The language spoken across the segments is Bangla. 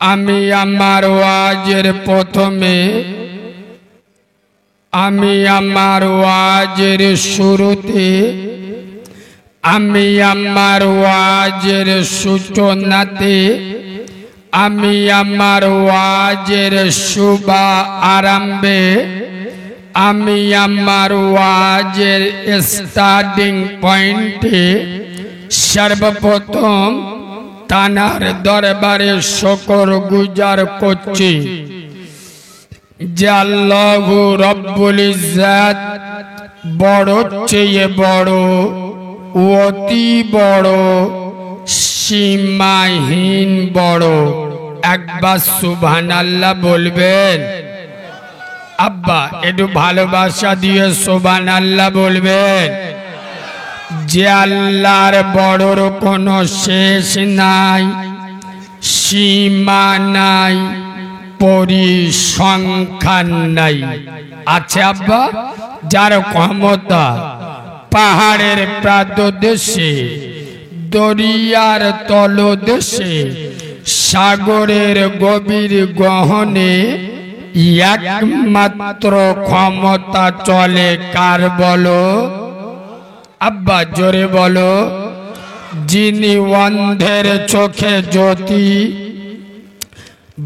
আমি আমার ওয়াজের প্রথমে আমি আমার ওয়াজের শুরুতে আমি আমার ওয়াজের সূচনাতে আমি আমার ওয়াজের শুভ আরম্ভে আমি আমার ওয়াজের স্টার্টিং পয়েন্টে সর্বপ্রথম তানার দরবারে শুকর গুজার করছি যে আল্লাহ রব্বুল ইজ্জত বড় চেয়ে বড়, অতি বড়, সীমাহীন বড়। একবার সুবহানাল্লাহ বলবেন? আব্বা একটু ভালোবাসা দিয়ে সুবহানাল্লাহ বলবেন। যে আল্লাহর বড়র কোনো শেষ নাই, সীমা নাই, পরিসংখ্যান নাই। আছে আব্বা? যার ক্ষমতা পাহাড়ের প্রান্তদেশে, দরিয়ার তলদেশে, সাগরের গভীর গহনে একমাত্র ক্ষমতা চলে কার বলো? আব্বা জোরে বলো। যিনি অন্ধের চোখে জ্যোতি,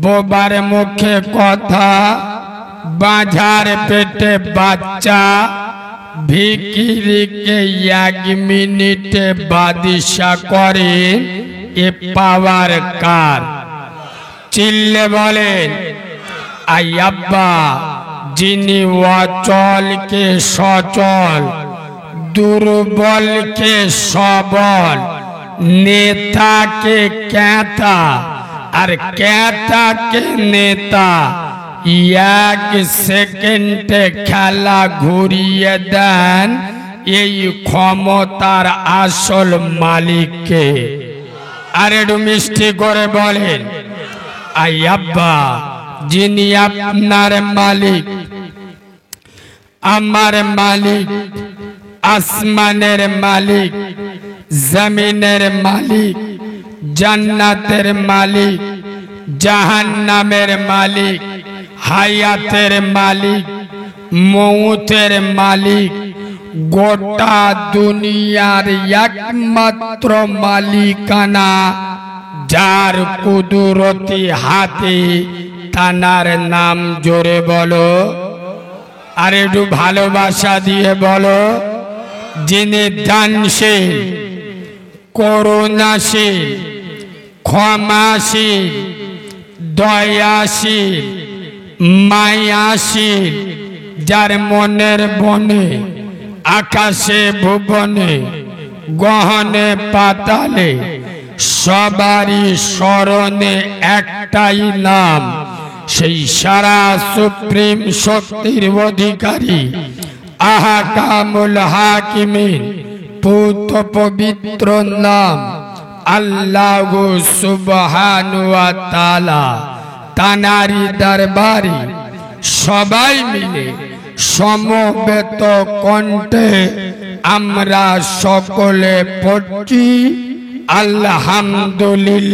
বোবার মুখে কথা, বাঁঝার পেটে বাচ্চা, ভিখিরিকে 1 মিনিটে বাদশা করে, এ পাওয়ার কার? চিল্লে বলেন আই আব্বা। যিনি অচলকে সচল, দুর্বলকে সবল, নেতাকে ক্যাতা আর ক্যাতাকে নেতা 1 সেকেন্ডে খেলা ঘুরিয়ে দেন। এই ক্ষমতার আসল মালিককে। আর একটু মিষ্টি করে বলেন আই আব্বা। যিনি আপনার মালিক, আমার মালিক, আসমানের মালিক, জমিনের মালিক, জান্নাতের মালিক, জাহান্নামের মালিক, হায়াতের মালিক, মৌতের মালিক, গোটা দুনিয়ার একমাত্র মালিকানা যার কুদরতি হাতে, তানার নাম জোরে বলো। আর একটু ভালোবাসা দিয়ে বলো। যিনি দানশীল, করুণাশীল, ক্ষমাশীল, দয়াশীল, মায়াশীল, যার মনের বনে, আকাশে ভুবনে, গহনে পাতালে সবারই স্মরণে একটাই নাম, সেই সারা সুপ্রিম শক্তির অধিকারী আহকামুল হাকিমিন পুত পবিত্র নাম আল্লাহু সুবহানাহু ওয়া তাআলা। তানারি দরবারে সবাই মিলে সমবেত কণ্ঠে আমরা সকলে পড়ছি আলহামদুলিল্লাহ।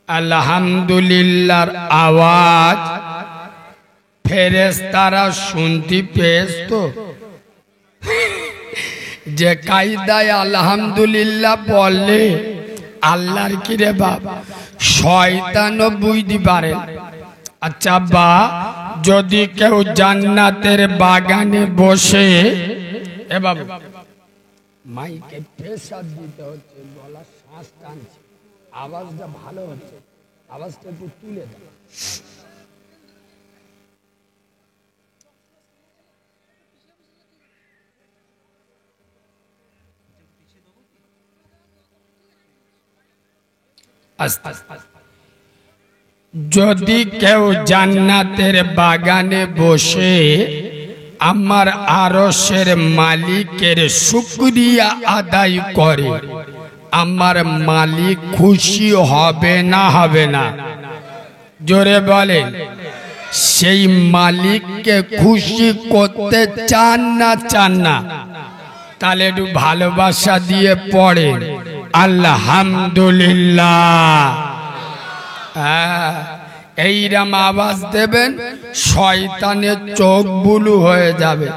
আলহামদুলিল্লাহর আওয়াজ ফেরেশতারা শুনতে পেয়েছে যে কায়দায় আলহামদুলিল্লাহ বললে আল্লাহর কি রে বাপ শয়তানও বুঝতে পারে। আচ্ছা বা যদি কেউ জান্নাতের বাগানে বসে, এ বাবু মাইকে প্রেসার দিতে হচ্ছে, গলা শ্বাস টানছে, আওয়াজটা ভালো হচ্ছে, আওয়াজটা একটু তুলে দাও। যদি কেউ জান্নাতের বাগানে বসে আমার আরশের মালিকের শুকরিয়া আদায় করে, আমার মালিক খুশি হবে না হবে না? জোরে বলেন। সেই মালিককে খুশি করতে চান না চান না? তাহলে একটু ভালোবাসা দিয়ে পড়েন আলহামদুলিল্লাহ। এইরকম আওয়াজ দেবেন, শয়তানের চোখ বুলু হয়ে যাবে।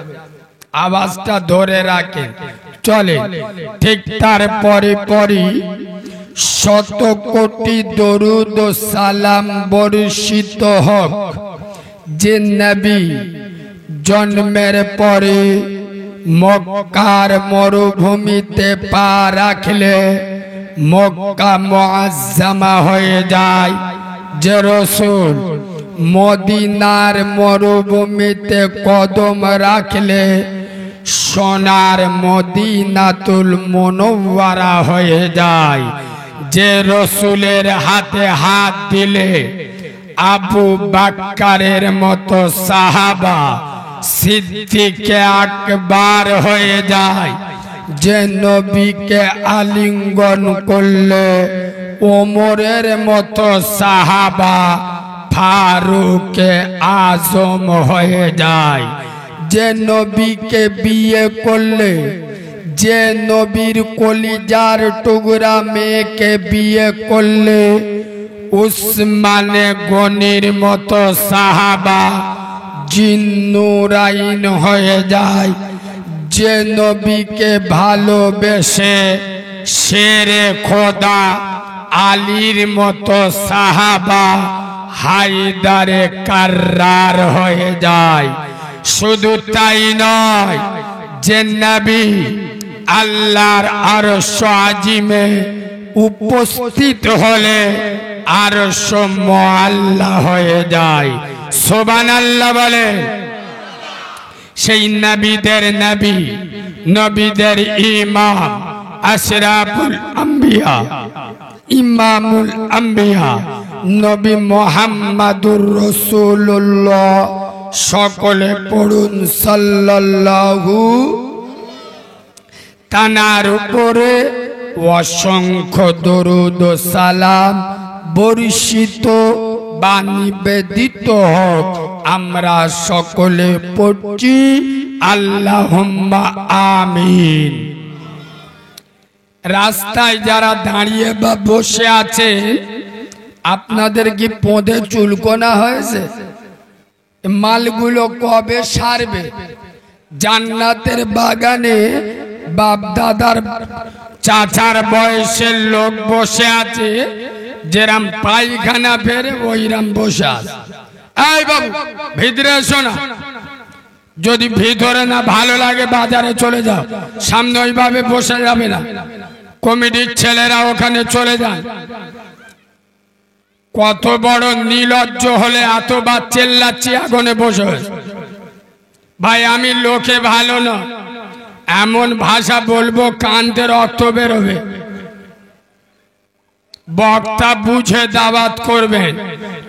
আওয়াজটা ধরে রাখেন, চলে। ঠিক তারপরে পরই শত কোটি দরুদ ও সালাম বর্ষিত হোক যে নবী জন্মের পরে মক্কার মরুভূমিতে পা রাখলে মক্কা মুআজ্জামা হয়ে যায়, যে রাসূল মদিনার মরুভূমিতে কদম রাখলে সোনার মদিনাতুল মুনাওয়ারা হয়ে যায়, যে রাসূলের হাতে হাত দিলে আবু বকরের মতো সাহাবা সিদ্দিকে আকবার হয়ে যায়, যে নবীকে আলিঙ্গন করলে ওমরের মতো সাহাবা ফারুকে আজম হয়ে যায়, যে নবীকে বিয়ে করলে, যে নবীর কলিজার টুকরা মেয়েকে বিয়ে করলে উসমানে গনির মতো সাহাবা জিন্নুরাইন হয়ে যায়, যে নবীকে ভালোবেসে শেরে খোদা আলীর মতো সাহাবা হায়দারে কাররার হয়ে যায়। শুধু তাই নয়, যে নবী আল্লাহর আরশ আজিমে উপস্থিত হলে আরশ মুআল্লা হয়ে যায়। সুবহানাল্লাহ বলে। সেই নবীদের নবী, নবীদের ইমাম, আশরাফুল আম্বিয়া, ইমামুল আম্বিয়া নবী মুহাম্মাদুর রাসূলুল্লাহ, সকলে পড়ুন সাল্লাল্লাহু। তানার উপরে অসংখ্য দরুদ ও সালাম বর্ষিত বা নিবেদিত হোক। আমরা সকলে পড়ছি আল্লাহুম্মা আমিন। রাস্তায় যারা দাঁড়িয়ে বা বসে আছে, আপনাদের কি পদে চুলকোনা হয়েছে? মালগুলো কবে সারবে? জান্নাতের বাগানে বাপ দাদার চাচার বয়সের লোক বসে আছে, যেরাম পায়খানা ফেরে ওইরাম বসে আছে। এই বাবু ভিতরে এসো না, যদি ভিতরে না ভালো লাগে বাজারে চলে যাও, সামনে ওইভাবে বসে যাবে না। কমিটির ছেলেরা ওখানে চলে যান। কত বড় নির্লজ্জ হলে এতবার চেল্লাচ্ছি, আগুনে বসে ভাই আমি লোকে ভালো না, এমন ভাষা বলবো কানতে রক্ত বেরোবে। বক্তা বুঝে দাওয়াত করবেন,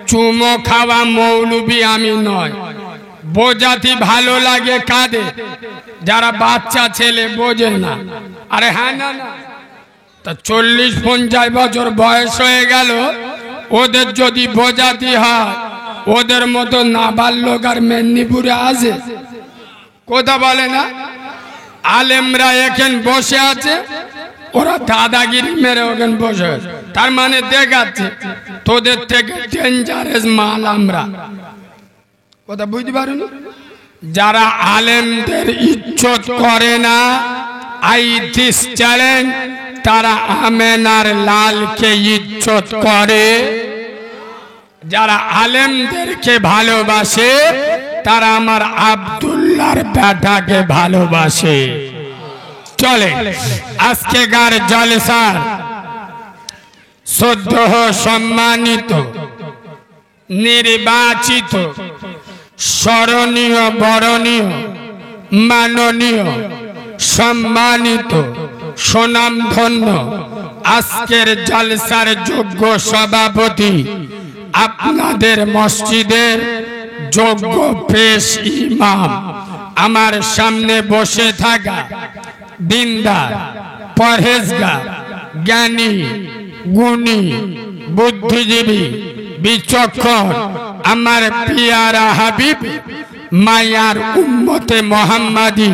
চুমো খাওয়া মৌলবি আমি নয়। বোঝাতে ভালো লাগে কাঁদে, যারা বাচ্চা ছেলে বোঝে না। আরে হ্যাঁ না না, তা 40-50 বছর বয়স হয়ে গেল, ওদের যদি বোঝাতে হয়, ওদের মতো নাবালক আর মেদিনীপুরে আছে? কথা বলে না। আলেমরা এখানে বসে আছে, ওরা দাদাগিরি মেরে ওখানে বসে আছে। তার মানে দেখাচ্ছে তোদের থেকে ডেঞ্জারাস মাল আমরা। কথা বুঝতে পারুন? যারা আলেমদের ইজ্জত করে না, আই দিস চ্যালেঞ্জ, তারা আমেনার লালকে ইজ্জত করে। যারা আলেমদেরকে ভালোবাসে, তারা আমার আব্দুল্লাহর বেটাকে ভালোবাসে। চলে আজকেকার জলসার সদ্য সম্মানিত, নির্বাচিত, স্মরণীয়, বরণীয়, মাননীয়, সম্মানিত, সুনামধন্য আজকের জলসার যোগ্য সভাপতি, আপনাদের মসজিদের যোগ্য পেশ ইমাম, আমার সামনে বসে থাকা দিনদার, পরহেজগার, জ্ঞানী, গুণী, বুদ্ধিজীবী, বিচক্ষণ, আমার পিয়ারা হাবিব, মায়ার উম্মতে মুহাম্মাদি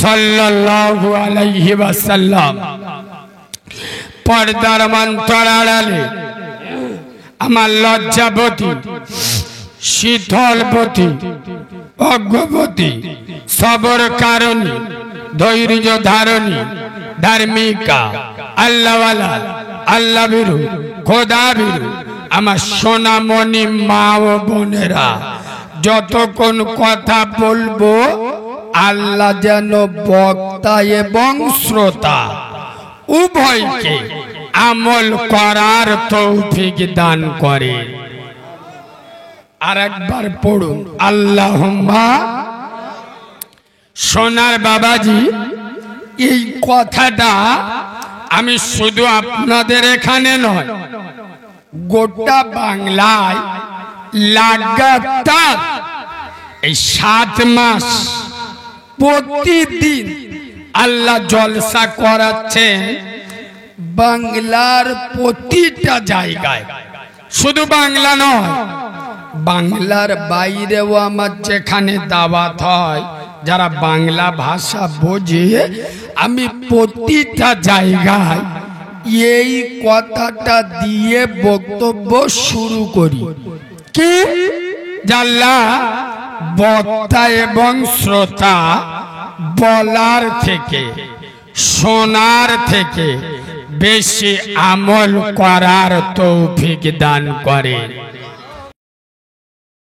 সাল্লাল্লাহু আলাইহি ওয়াসাল্লাম, পর্দার অন্তর আড়ালে আমার লজ্জাবতী, শীতলবতী, অজ্ঞবতী, সবর কারণী, ধৈর্য ধারণী, ধার্মিকা, আল্লাহওয়ালা, আল্লাহ ভীরু, খোদা ভীরু আমার সোনামণি মা ও বোনেরা, যতক্ষণ কথা বলবো আল্লাহ যেন বক্তা এবং শ্রোতা উভয়কে আমল করার তৌফিক দান করে। আর একবার পড়ুন আল্লাহুম্মা। সোনার বাবাজি, এই কথাটা আমি শুধু আপনাদের এখানে নয়, গোটা বাংলায় লাগাতার এই 7 মাস প্রতিদিন আল্লাহ জলসা করাচ্ছে বাংলার প্রতিটা জায়গায়। শুধু বাংলা নয়, বাংলার বাইরেও আমার যেখানে দাওয়াত হয়, যারা বাংলা ভাষা বোঝে, আমি প্রতিটা জায়গায় এই কথাটা দিয়ে বক্তব্য শুরু করি কি জাল্লা বক্তা এবং শ্রোতা বলার থেকে, শোনার থেকে বেশি আমল করার তৌফিক দান করে।